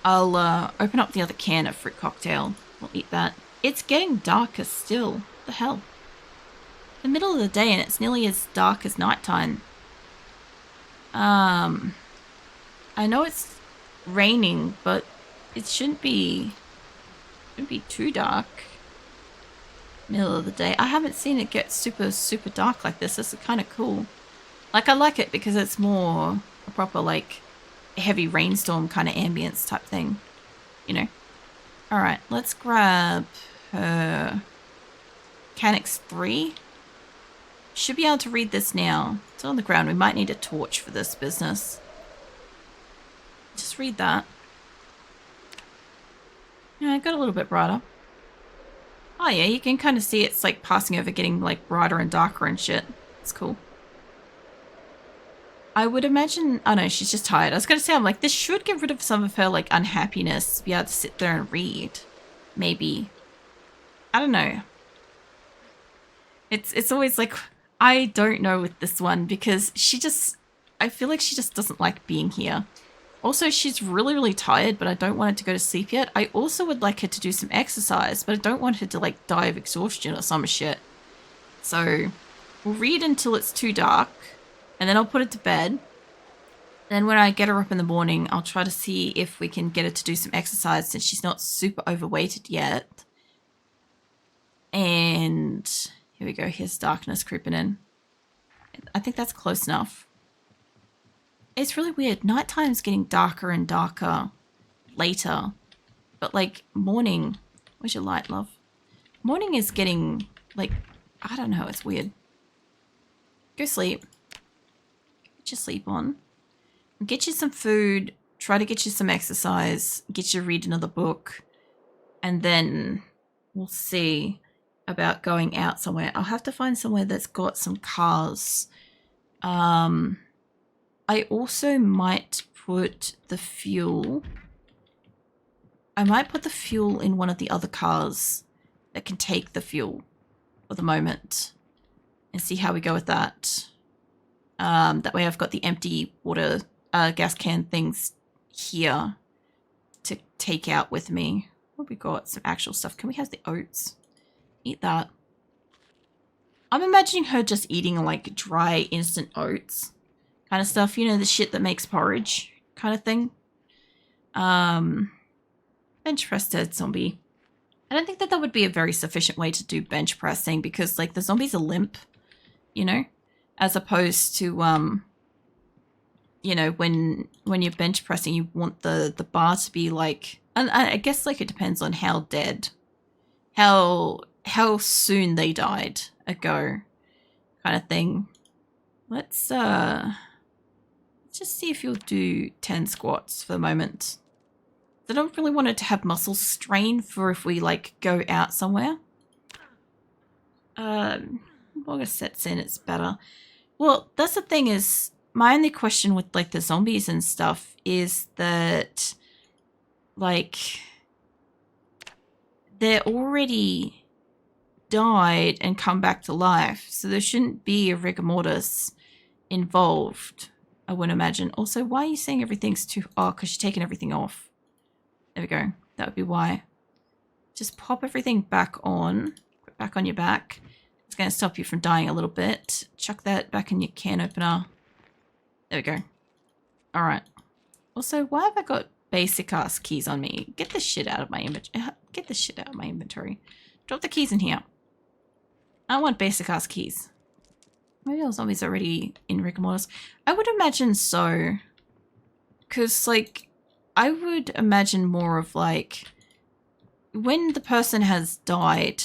I'll open up the other can of fruit cocktail. We'll eat that. It's getting darker still. What the hell? The middle of the day and it's nearly as dark as nighttime. I know it's raining, but it shouldn't be too dark. Middle of the day. I haven't seen it get super dark like this. This is kind of cool. Like, I like it because it's more a proper, like, heavy rainstorm kind of ambience type thing. You know? Alright, let's grab her Mechanics 3. Should be able to read this now. It's on the ground. We might need a torch for this business. Just read that. Yeah, it got a little bit brighter. Oh yeah, you can kind of see it's like passing over, getting like brighter and darker and shit. It's cool. I would imagine, oh no, she's just tired. I was going to say, I'm like, this should get rid of some of her like unhappiness, be able to sit there and read. Maybe. I don't know. It's always like, I don't know with this one because I feel like she just doesn't like being here. Also, she's really tired, but I don't want her to go to sleep yet. I also would like her to do some exercise, but I don't want her to like die of exhaustion or some shit. So we'll read until it's too dark, and then I'll put her to bed. Then when I get her up in the morning, I'll try to see if we can get her to do some exercise since she's not super overweighted yet. And here we go. Here's darkness creeping in. I think that's close enough. It's really weird. Nighttime's getting darker and darker later. But like morning, where's your light, love? Morning is getting like, I don't know, it's weird. Go sleep. Get your sleep on. Get you some food. Try to get you some exercise. Get you to read another book. And then we'll see about going out somewhere. I'll have to find somewhere that's got some cars. I also might put the fuel. I might put the fuel in one of the other cars that can take the fuel for the moment and see how we go with that. That way I've got the empty water gas can things here to take out with me. What have we got? Some actual stuff. Can we have the oats? Eat that. I'm imagining her just eating like dry instant oats kind of stuff, you know, the shit that makes porridge kind of thing. Bench press dead zombie. I don't think that would be a very sufficient way to do bench pressing because like the zombies are limp, you know, as opposed to you know, when you're bench pressing you want the bar to be like, and I guess like it depends on how dead, how soon they died ago kind of thing. Let's just see if you'll do 10 squats for the moment. I don't really want it to have muscle strain for if we like go out somewhere. August sets in, it's better. Well, that's the thing is, my only question with like the zombies and stuff is that like they're already died and come back to life, so there shouldn't be a rigor mortis involved, I wouldn't imagine. Also, why are you saying everything's too... Oh, because you're taking everything off. There we go. That would be why. Just pop everything back on. Put it back on your back. It's going to stop you from dying a little bit. Chuck that back in your can opener. There we go. Alright. Also, why have I got basic ass keys on me? Get this shit out of my inventory. Get this shit out of my inventory. Drop the keys in here. I want basic ass keys. Maybe all zombies are already in rigor mortis. I would imagine so. Because, like, I would imagine more of, like, when the person has died.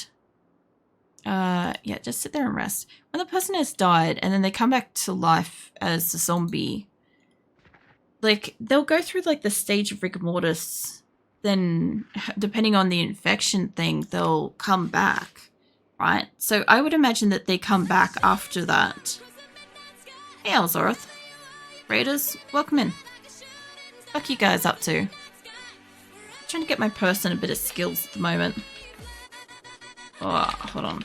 Yeah, just sit there and rest. When the person has died and then they come back to life as a zombie, like, they'll go through, like, the stage of rigor mortis. Then, depending on the infection thing, they'll come back. Right, so I would imagine that they come back after that. Hey, Elzoroth. Raiders, welcome in. What you guys up to? I'm trying to get my person a bit of skills at the moment. Oh, hold on.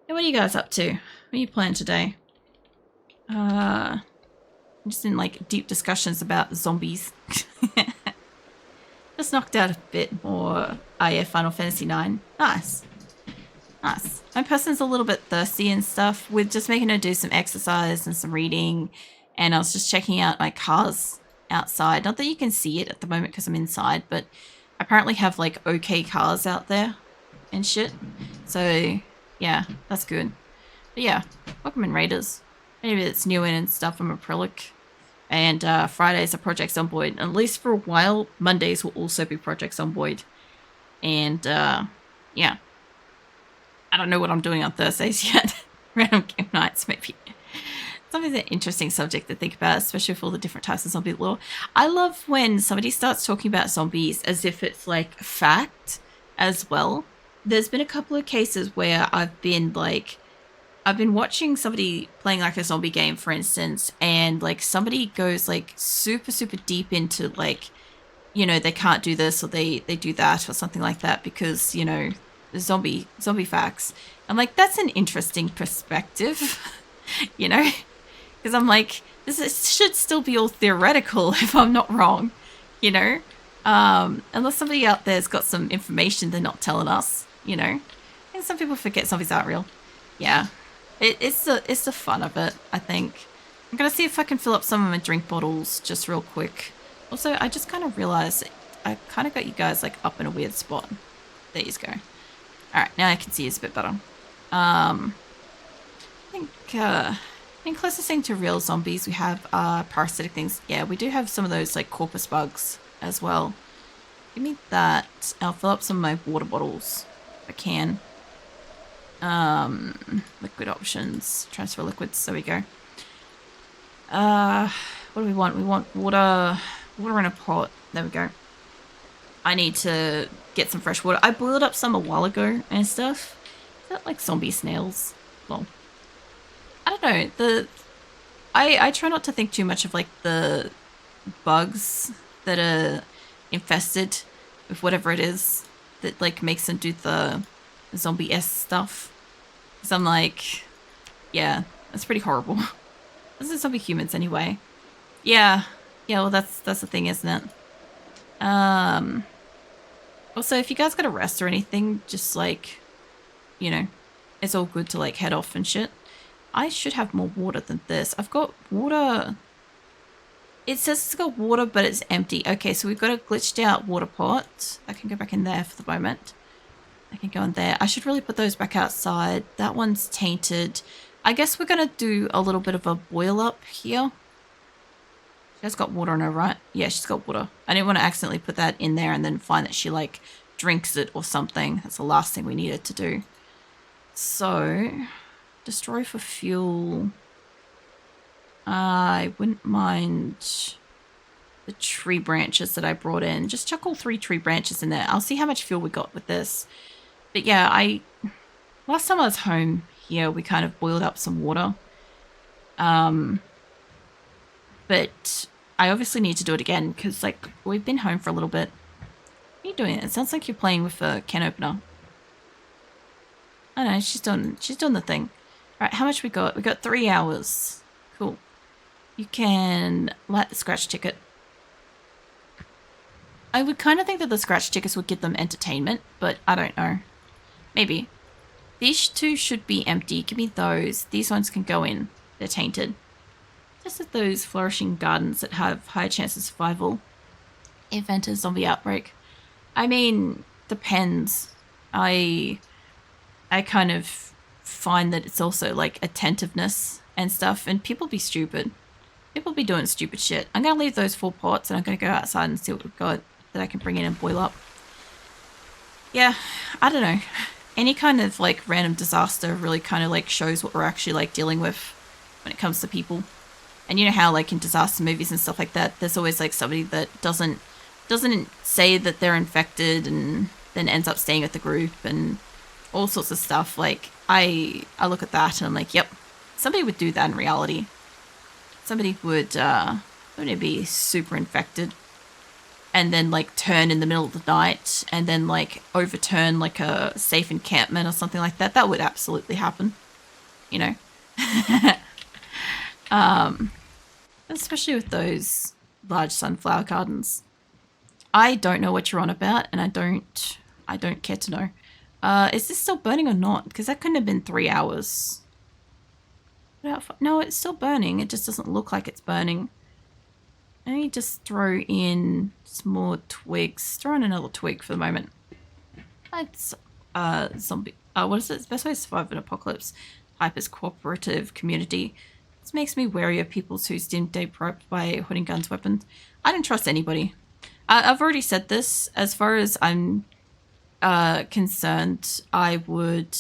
Hey, what are you guys up to? What are you playing today? I'm just in like deep discussions about zombies. Just knocked out a bit more. Oh yeah, Final Fantasy 9. Nice. Nice. My person's a little bit thirsty and stuff. We're just making her do some exercise and some reading. And I was just checking out my cars outside. Not that you can see it at the moment because I'm inside, but I apparently have like okay cars out there and shit. So yeah, that's good. But yeah, welcome in Raiders. Maybe it's new in and stuff. I'm acrylic. And Fridays are Project Zomboid. And at least for a while, Mondays will also be Project Zomboid. And yeah. I don't know what I'm doing on Thursdays yet. Random game nights, maybe. Something's an interesting subject to think about, especially with all the different types of zombie lore. I love when somebody starts talking about zombies as if it's like fact as well. There's been a couple of cases where I've been watching somebody playing like a zombie game, for instance, and like somebody goes like super, super deep into like, you know, they can't do this or they do that or something like that because, you know, the zombie facts. I'm like, that's an interesting perspective, you know, because I'm like, should still be all theoretical if I'm not wrong, you know, unless somebody out there's got some information they're not telling us, you know. And some people forget zombies aren't real. Yeah. It's the fun of it, I think. I'm going to see if I can fill up some of my drink bottles just real quick. Also, I just kind of realized I kind of got you guys like up in a weird spot. There you go. Alright, now I can see you a bit better. I think closest thing to real zombies we have are parasitic things. Yeah, we do have some of those like corpus bugs as well. Give me that. I'll fill up some of my water bottles if I can. Liquid options, transfer liquids, there we go. What do we want? We want water in a pot. There we go. I need to get some fresh water. I boiled up some a while ago and stuff. Is that like zombie snails? Well, I don't know. I try not to think too much of like the bugs that are infested with whatever it is that like makes them do the zombie-esque stuff. Because I'm like, yeah, that's pretty horrible. Those are zombie humans anyway. Yeah. Yeah, well that's the thing, isn't it? Also, if you guys got a rest or anything, just like, you know, it's all good to like head off and shit. I should have more water than this. I've got water. It says it's got water, but it's empty. Okay, so we've got a glitched out water pot. I can go back in there for the moment. I can go in there. I should really put those back outside. That one's tainted. I guess we're going to do a little bit of a boil up here. She has got water in her, right? Yeah, she's got water. I didn't want to accidentally put that in there and then find that she like drinks it or something. That's the last thing we needed to do. So, destroy for fuel. I wouldn't mind the tree branches that I brought in. Just chuck all 3 tree branches in there. I'll see how much fuel we got with this. But yeah, last time I was home here, we kind of boiled up some water. But I obviously need to do it again because like we've been home for a little bit. What are you doing? It sounds like you're playing with a can opener. I know, she's doing the thing. All right, how much we got? We got 3 hours. Cool. You can light the scratch ticket. I would kind of think that the scratch tickets would give them entertainment, but I don't know. Maybe. These 2 should be empty. Give me those. These ones can go in. They're tainted. Just at those flourishing gardens that have higher chance of survival. Event a zombie outbreak. I mean, depends. I kind of find that it's also like attentiveness and stuff, and people be stupid. People be doing stupid shit. I'm going to leave those 4 pots and I'm going to go outside and see what we've got that I can bring in and boil up. Yeah, I don't know. Any kind of like random disaster really kind of like shows what we're actually like dealing with when it comes to people. And you know how like in disaster movies and stuff like that, there's always like somebody that doesn't say that they're infected and then ends up staying with the group and all sorts of stuff. Like I look at that and I'm like, yep, somebody would do that in reality. Somebody would be super infected and then like turn in the middle of the night and then like overturn like a safe encampment or something like that. That would absolutely happen, you know. Especially with those large sunflower gardens. I don't know what you're on about, and I don't care to know. Is this still burning or not? Because that couldn't have been 3 hours. No, it's still burning. It just doesn't look like it's burning. Let me just throw in some more twigs. Throw in another twig for the moment. It's zombie. What is it? It's best way to survive an apocalypse. Type is cooperative community. This makes me wary of people who seem deprived by holding guns, weapons. I don't trust anybody. I've already said this. As far as I'm concerned, I would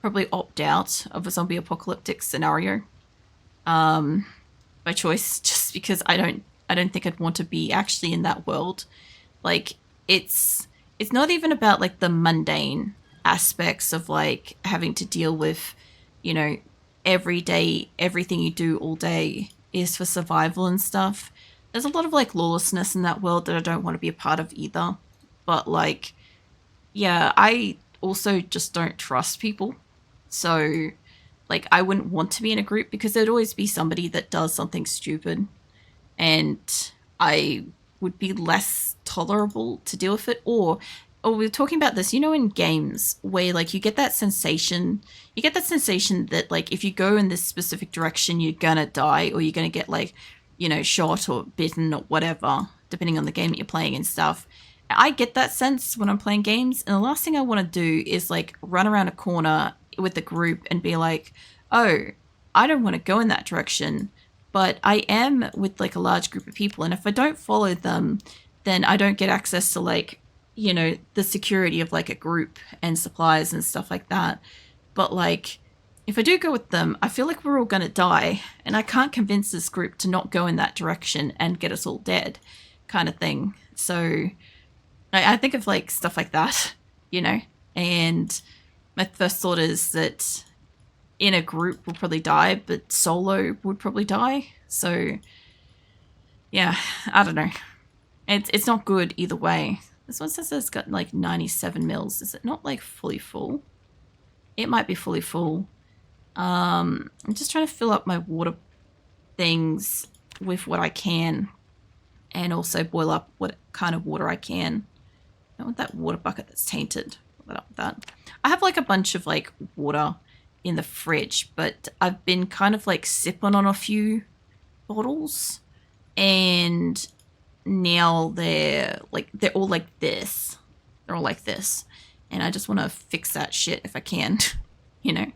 probably opt out of a zombie apocalyptic scenario by choice, just because I don't think I'd want to be actually in that world. Like, it's not even about like the mundane aspects of like having to deal with, you know, every day, everything you do all day is for survival and stuff. There's a lot of like lawlessness in that world that I don't want to be a part of either. But like, yeah, I also just don't trust people. So like, I wouldn't want to be in a group because there'd always be somebody that does something stupid, and I would be less tolerable to deal with it. Or we were talking about this, you know, in games where like you get that sensation that like if you go in this specific direction you're gonna die, or you're gonna get like, you know, shot or bitten or whatever, depending on the game that you're playing and stuff. I get that sense when I'm playing games, and the last thing I want to do is like run around a corner with the group and be like, oh, I don't want to go in that direction, but I am with like a large group of people, and if I don't follow them, then I don't get access to like, you know, the security of like a group and supplies and stuff like that. But like, if I do go with them, I feel like we're all going to die, and I can't convince this group to not go in that direction and get us all dead, kind of thing. So I think of like stuff like that, you know, and my first thought is that in a group we'll probably die, but solo would probably die. So yeah, I don't know. It's not good either way. This one says it's got like 97 mils. Is it not like fully full? It might be fully full. I'm just trying to fill up my water things with what I can, and also boil up what kind of water I can. I don't want that water bucket that's tainted. Fill that up with that. I have like a bunch of like water in the fridge, but I've been kind of like sipping on a few bottles, and now they're all like this. They're all like this, and I just want to fix that shit if I can, you know.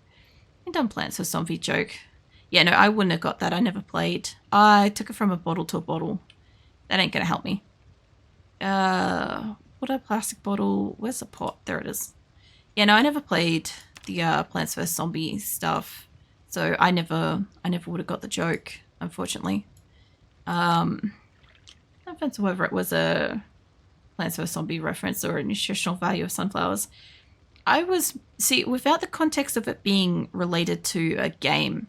I done Plants for Zombie joke. Yeah, no, I wouldn't have got that. I never played. I took it from a bottle to a bottle. That ain't gonna help me. What a plastic bottle. Where's the pot? There it is. Yeah, no, I never played the Plants vs Zombie stuff, so I never would have got the joke, unfortunately. No offense, whether it was a Plants vs Zombie reference or a nutritional value of sunflowers. Without the context of it being related to a game,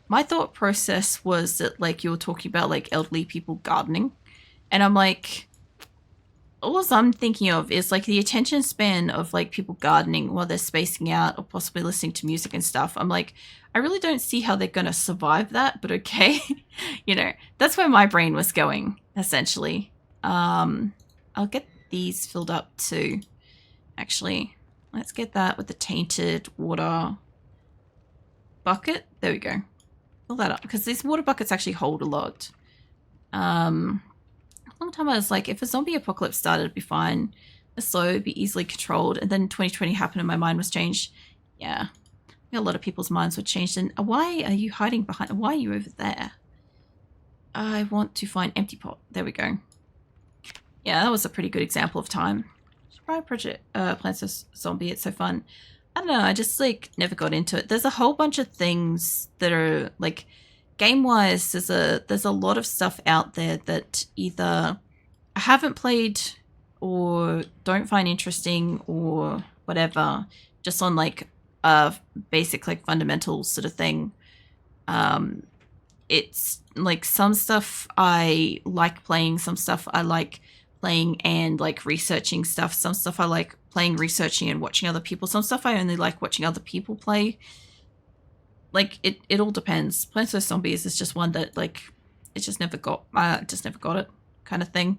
my thought process was that like you were talking about like elderly people gardening, and I'm like, all I'm thinking of is like the attention span of like people gardening while they're spacing out or possibly listening to music and stuff. I'm like, I really don't see how they're going to survive that, but okay. You know, that's where my brain was going, essentially. I'll get these filled up too. Actually, let's get that with the tainted water bucket. There we go. Fill that up, because these water buckets actually hold a lot. A long time I was like, if a zombie apocalypse started, it'd be fine. The slow would be easily controlled. And then 2020 happened and my mind was changed. Yeah. A lot of people's minds were changed. And why are you hiding behind? Why are you over there? I want to find empty pot. There we go. Yeah, that was a pretty good example of time. Try Project Plants vs Zombie. It's so fun. I don't know. I just like never got into it. There's a whole bunch of things that are like, game-wise, there's a lot of stuff out there that either I haven't played or don't find interesting or whatever, just on like a basic like fundamental sort of thing. It's like some stuff I like playing, some stuff I like playing and like researching stuff, some stuff I like playing, researching, and watching other people, some stuff I only like watching other people play. Like it all depends. Plants vs Zombies is just one that like it just never got it kind of thing.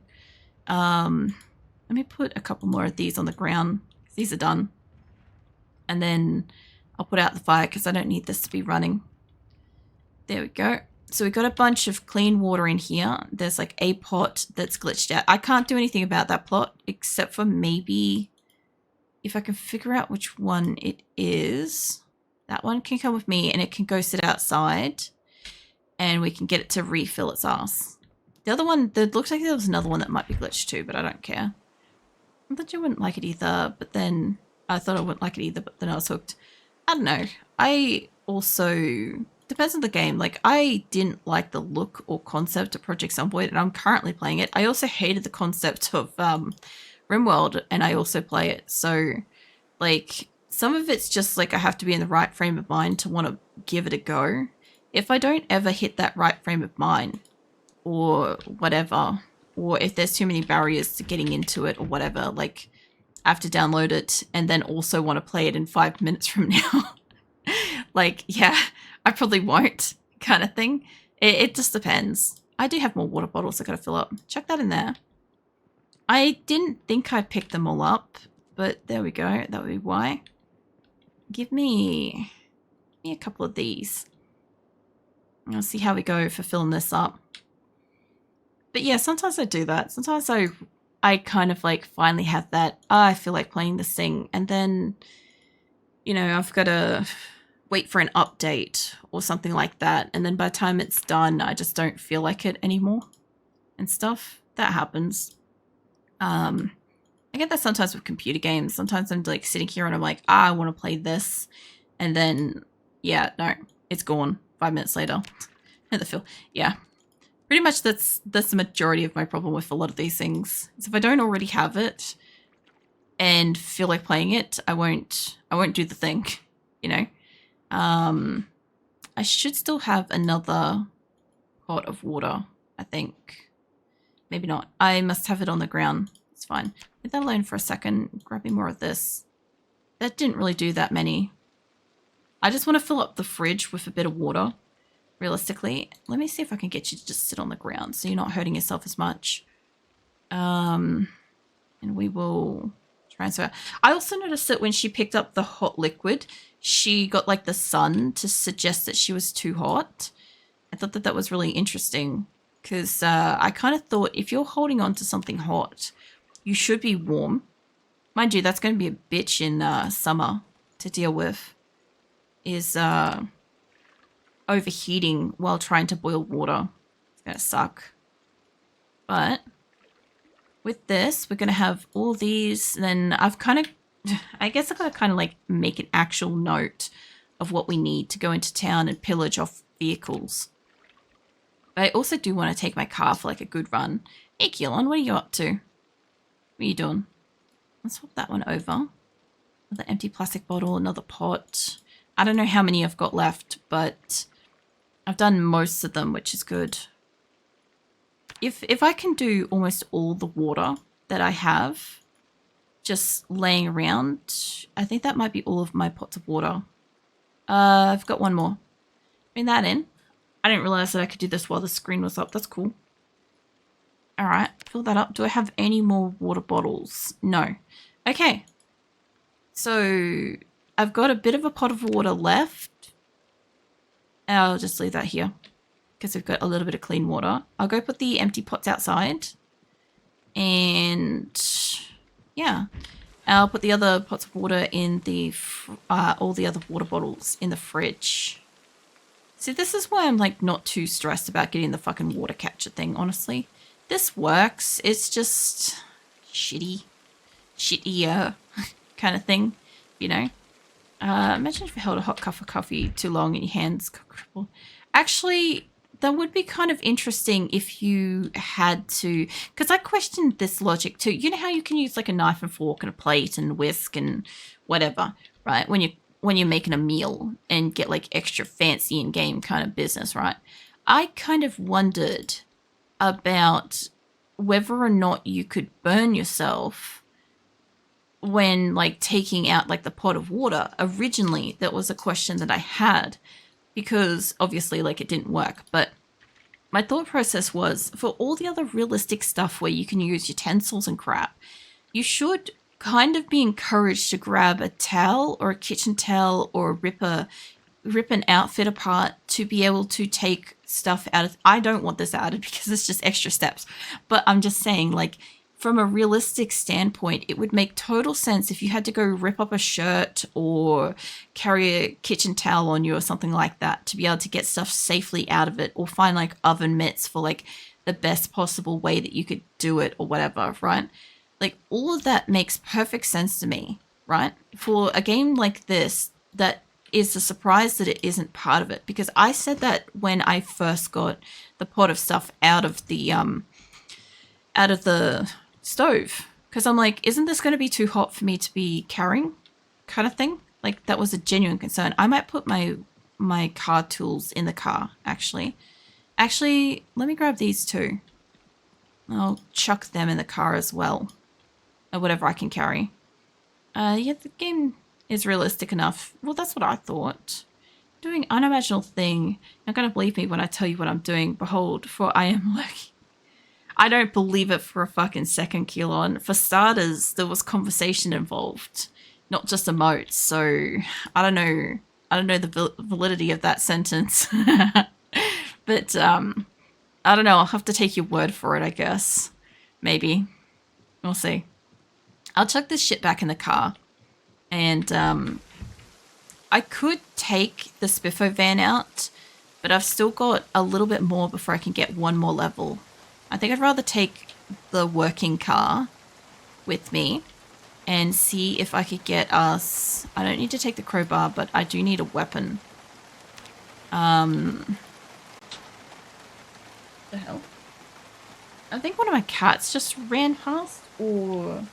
Let me put a couple more of these on the ground. These are done. And then I'll put out the fire because I don't need this to be running. There we go. So we've got a bunch of clean water in here. There's like a pot that's glitched out. I can't do anything about that plot except for maybe if I can figure out which one it is. That one can come with me and it can go sit outside and we can get it to refill its ass. The other one, there looks like there was another one that might be glitched too, but I don't care. I thought you wouldn't like it either, but then I thought I wouldn't like it either, but then I was hooked. I don't know. I also... Depends on the game. Like, I didn't like the look or concept of Project Zomboid, and I'm currently playing it. I also hated the concept of RimWorld, and I also play it. So, like, some of it's just like I have to be in the right frame of mind to want to give it a go. If I don't ever hit that right frame of mind, or whatever, or if there's too many barriers to getting into it or whatever, like, I have to download it and then also want to play it in 5 minutes from now. Like, yeah, I probably won't, kind of thing. It just depends. I do have more water bottles I gotta fill up. Chuck that in there. I didn't think I picked them all up, but there we go. That would be why. Give me a couple of these. I'll see how we go for filling this up. But yeah, sometimes I do that. Sometimes I kind of like finally have that, I feel like playing this thing, and then, you know, I've got to wait for an update or something like that, and then by the time it's done, I just don't feel like it anymore and stuff. That happens. I get that sometimes with computer games. Sometimes I'm like sitting here and I'm like, I want to play this, and then, yeah, no, it's gone 5 minutes later. And the feel, yeah. Pretty much that's the majority of my problem with a lot of these things. Is if I don't already have it and feel like playing it, I won't do the thing, you know. I should still have another pot of water, I think. Maybe not. I must have it on the ground. It's fine. Leave that alone for a second. Grab me more of this. That didn't really do that many. I just want to fill up the fridge with a bit of water. Realistically, let me see if I can get you to just sit on the ground so you're not hurting yourself as much. And we will transfer. I also noticed that when she picked up the hot liquid, she got like the sun to suggest that she was too hot. I thought that was really interesting because I kind of thought if you're holding on to something hot, you should be warm. Mind you, that's going to be a bitch in summer to deal with, is overheating while trying to boil water. It's going to suck. But with this, we're going to have all these. Then I've kind of, I guess I've got to kind of like make an actual note of what we need to go into town and pillage off vehicles. But I also do want to take my car for like a good run. Hey, Keelan, what are you up to? What are you doing? Let's swap that one over. Another empty plastic bottle, another pot. I don't know how many I've got left, but I've done most of them, which is good. If I can do almost all the water that I have just laying around, I think that might be all of my pots of water. I've got one more. Bring that in. I didn't realize that I could do this while the screen was up. That's cool. All right, fill that up. Do I have any more water bottles? No. Okay. So I've got a bit of a pot of water left. I'll just leave that here because we've got a little bit of clean water. I'll go put the empty pots outside. And yeah, I'll put the other pots of water in the, all the other water bottles in the fridge. See, this is why I'm like not too stressed about getting the fucking water catcher thing, honestly. This works. It's just shitty kind of thing, you know. Imagine if you held a hot cup of coffee too long and your hands got crippled. Actually, that would be kind of interesting if you had to, because I questioned this logic too. You know how you can use like a knife and fork and a plate and whisk and whatever, right? When you're making a meal and get like extra fancy in-game kind of business, right? I kind of wondered about whether or not you could burn yourself when like taking out like the pot of water. Originally, that was a question that I had because obviously like it didn't work. But my thought process was for all the other realistic stuff where you can use utensils and crap, you should kind of be encouraged to grab a towel or a kitchen towel or rip an outfit apart to be able to take stuff out of. I don't want this added because it's just extra steps, but I'm just saying, like, from a realistic standpoint, it would make total sense if you had to go rip up a shirt or carry a kitchen towel on you or something like that to be able to get stuff safely out of it, or find like oven mitts for like the best possible way that you could do it or whatever, right? Like, all of that makes perfect sense to me, right? For a game like this, that is a surprise that it isn't part of it, because I said that when I first got the pot of stuff out of the stove, because I'm like, isn't this going to be too hot for me to be carrying, kind of thing. Like, that was a genuine concern. I might put my car tools in the car, actually. Let me grab these two. I'll chuck them in the car as well, or whatever I can carry. Yeah, the game is realistic enough. Well, that's what I thought. Doing unimaginable thing. You're going to believe me when I tell you what I'm doing. Behold, for I am lurking. I don't believe it for a fucking second, Keelan. For starters, there was conversation involved, not just emotes. So I don't know. I don't know the validity of that sentence. But I don't know. I'll have to take your word for it, I guess. Maybe. We'll see. I'll chuck this shit back in the car. And I could take the Spiffo van out, but I've still got a little bit more before I can get one more level. I think I'd rather take the working car with me and see if I could get us... I don't need to take the crowbar, but I do need a weapon. What the hell? I think one of my cats just ran past or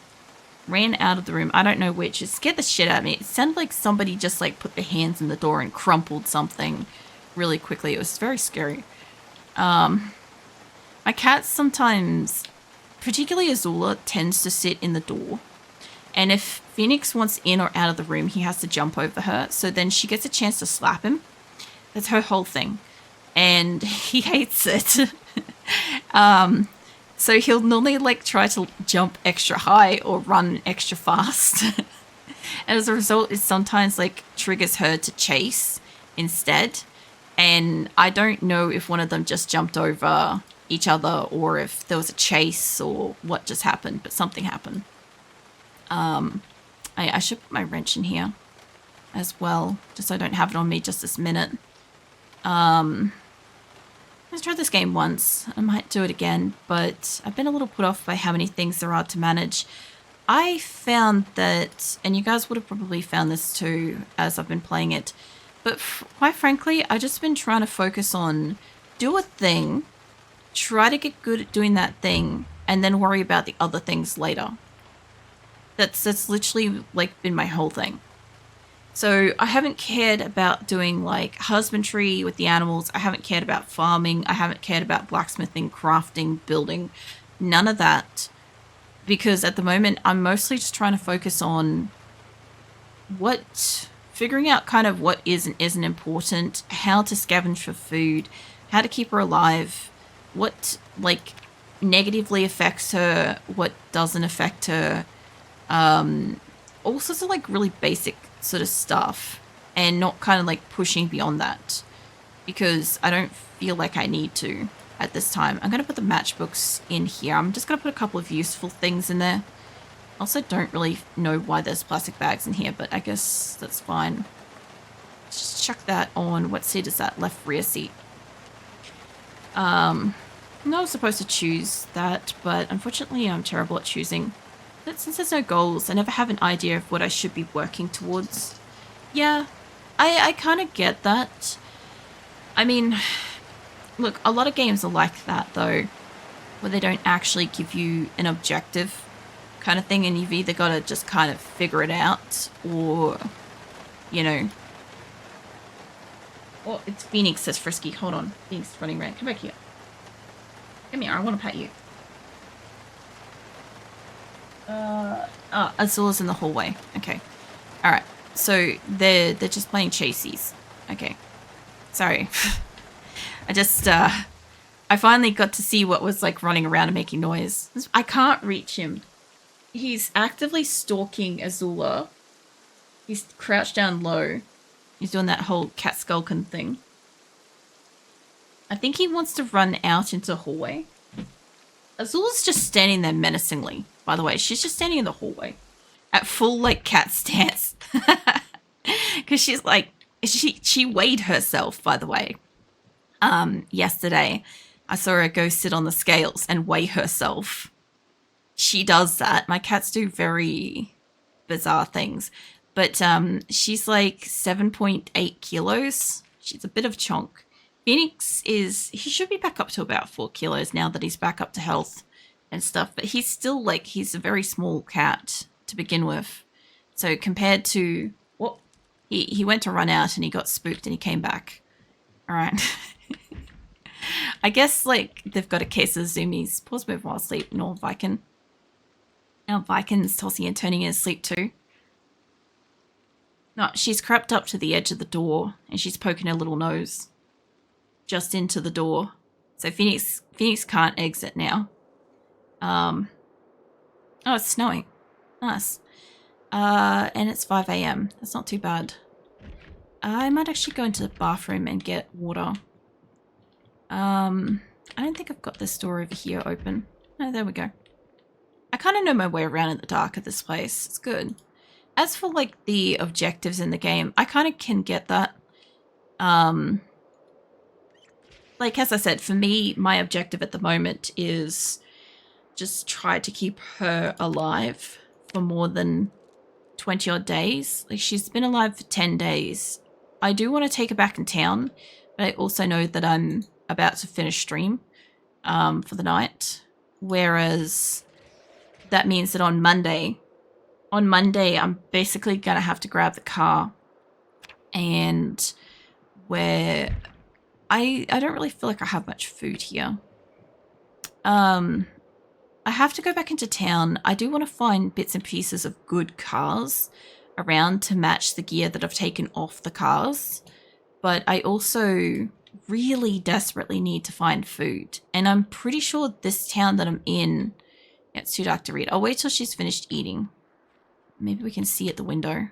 ran out of the room. I don't know which. It scared the shit out of me. It sounded like somebody just like put their hands in the door and crumpled something really quickly. It was very scary. My cat sometimes, particularly Azula, tends to sit in the door. And if Phoenix wants in or out of the room, he has to jump over her. So then she gets a chance to slap him. That's her whole thing. And he hates it. So he'll normally like try to jump extra high or run extra fast. And as a result, it sometimes like triggers her to chase instead. And I don't know if one of them just jumped over each other or if there was a chase or what just happened, but something happened. I should put my wrench in here as well, just so I don't have it on me just this minute. Let's try this game once. I might do it again, but I've been a little put off by how many things there are to manage. I found that, and you guys would have probably found this too as I've been playing it, but quite frankly, I've just been trying to focus on do a thing, try to get good at doing that thing, and then worry about the other things later. That's literally like been my whole thing. So I haven't cared about doing like husbandry with the animals. I haven't cared about farming. I haven't cared about blacksmithing, crafting, building. None of that. Because at the moment, I'm mostly just trying to focus on figuring out kind of what is and isn't important, how to scavenge for food, how to keep her alive, what like negatively affects her, what doesn't affect her, all sorts of like really basic sort of stuff, and not kind of like pushing beyond that because I don't feel like I need to at this time. I'm going to put the matchbooks in here. I'm just going to put a couple of useful things in there. Also don't really know why there's plastic bags in here, but I guess that's fine. Just chuck that on. What seat is that? Left rear seat. I'm not supposed to choose that, but unfortunately I'm terrible at choosing. But since there's no goals, I never have an idea of what I should be working towards. Yeah, I kind of get that. I mean, look, a lot of games are like that though, where they don't actually give you an objective kind of thing, and you've either got to just kind of figure it out, or, you know. Oh, it's Phoenix says Frisky. Hold on. Phoenix is running around. Come back here. Come here. I want to pet you. Azula's in the hallway. Okay. Alright. So they're just playing chasies. Okay. Sorry. I finally got to see what was like running around and making noise. I can't reach him. He's actively stalking Azula. He's crouched down low. He's doing that whole cat skulking thing. I think he wants to run out into the hallway. Azula's just standing there menacingly, by the way. She's just standing in the hallway at full, like, cat stance. Because she's like, she weighed herself, by the way. Yesterday, I saw her go sit on the scales and weigh herself. She does that. My cats do very bizarre things. But she's like 7.8 kilos. She's a bit of chonk. Phoenix he should be back up to about 4 kilos now that he's back up to health and stuff. But he's still like, he's a very small cat to begin with. So compared to, well, he went to run out and he got spooked and he came back. All right. I guess like they've got a case of zoomies. Pause move while asleep, nor Viking. Now Viking's tossing and turning in his sleep too. No, she's crept up to the edge of the door and she's poking her little nose just into the door. So Phoenix can't exit now. Oh, it's snowing. Nice. And it's 5 a.m. That's not too bad. I might actually go into the bathroom and get water. I don't think I've got this door over here open. Oh, there we go. I kind of know my way around in the dark at this place. It's good. As for, like, the objectives in the game, I kind of can get that. Like, as I said, for me, my objective at the moment is just try to keep her alive for more than 20-odd days. Like, she's been alive for 10 days. I do want to take her back in town, but I also know that I'm about to finish stream for the night. Whereas that means that on Monday, I'm basically going to have to grab the car and where I don't really feel like I have much food here. I have to go back into town. I do want to find bits and pieces of good cars around to match the gear that I've taken off the cars. But I also really desperately need to find food. And I'm pretty sure this town that I'm in, it's too dark to read. I'll wait till she's finished eating. Maybe we can see at the window.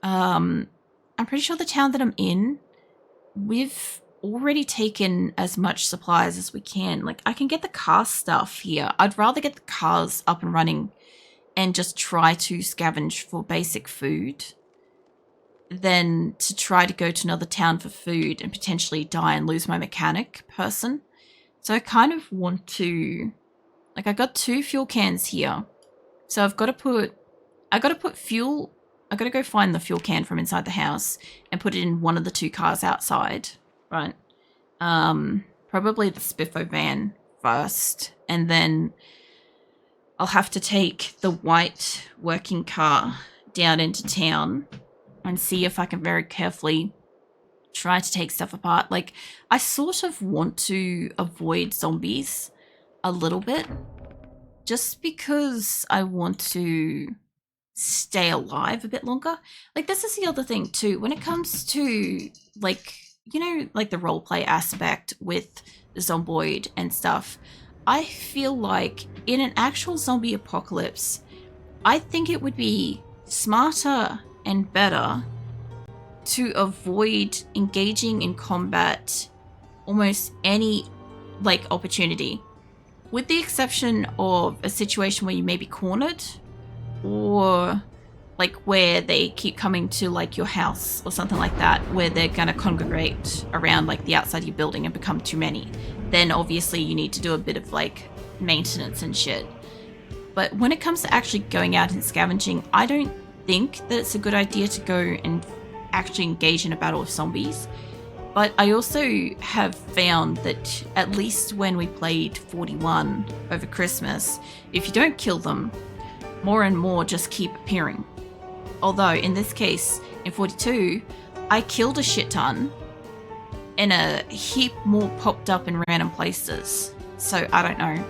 I'm pretty sure the town that I'm in, we've already taken as much supplies as we can. Like, I can get the car stuff here. I'd rather get the cars up and running and just try to scavenge for basic food than to try to go to another town for food and potentially die and lose my mechanic person. So I kind of want to, like, I got 2 fuel cans here. So I got to put fuel, I got to go find the fuel can from inside the house and put it in one of the 2 cars outside, right? Probably the Spiffo van first, and then I'll have to take the white working car down into town and see if I can very carefully try to take stuff apart. Like, I sort of want to avoid zombies a little bit just because I want to stay alive a bit longer. Like, this is the other thing too, when it comes to, like, you know, like the roleplay aspect with the Zomboid and stuff. I feel like in an actual zombie apocalypse, I think it would be smarter and better to avoid engaging in combat almost any, like, opportunity, with the exception of a situation where you may be cornered, or like where they keep coming to like your house or something like that, where they're going to congregate around like the outside of your building and become too many. Then obviously you need to do a bit of like maintenance and shit. But when it comes to actually going out and scavenging, I don't think that it's a good idea to go and actually engage in a battle with zombies. But I also have found that at least when we played 41 over Christmas, if you don't kill them, more and more just keep appearing. Although in this case, in 42, I killed a shit ton and a heap more popped up in random places. So I don't know.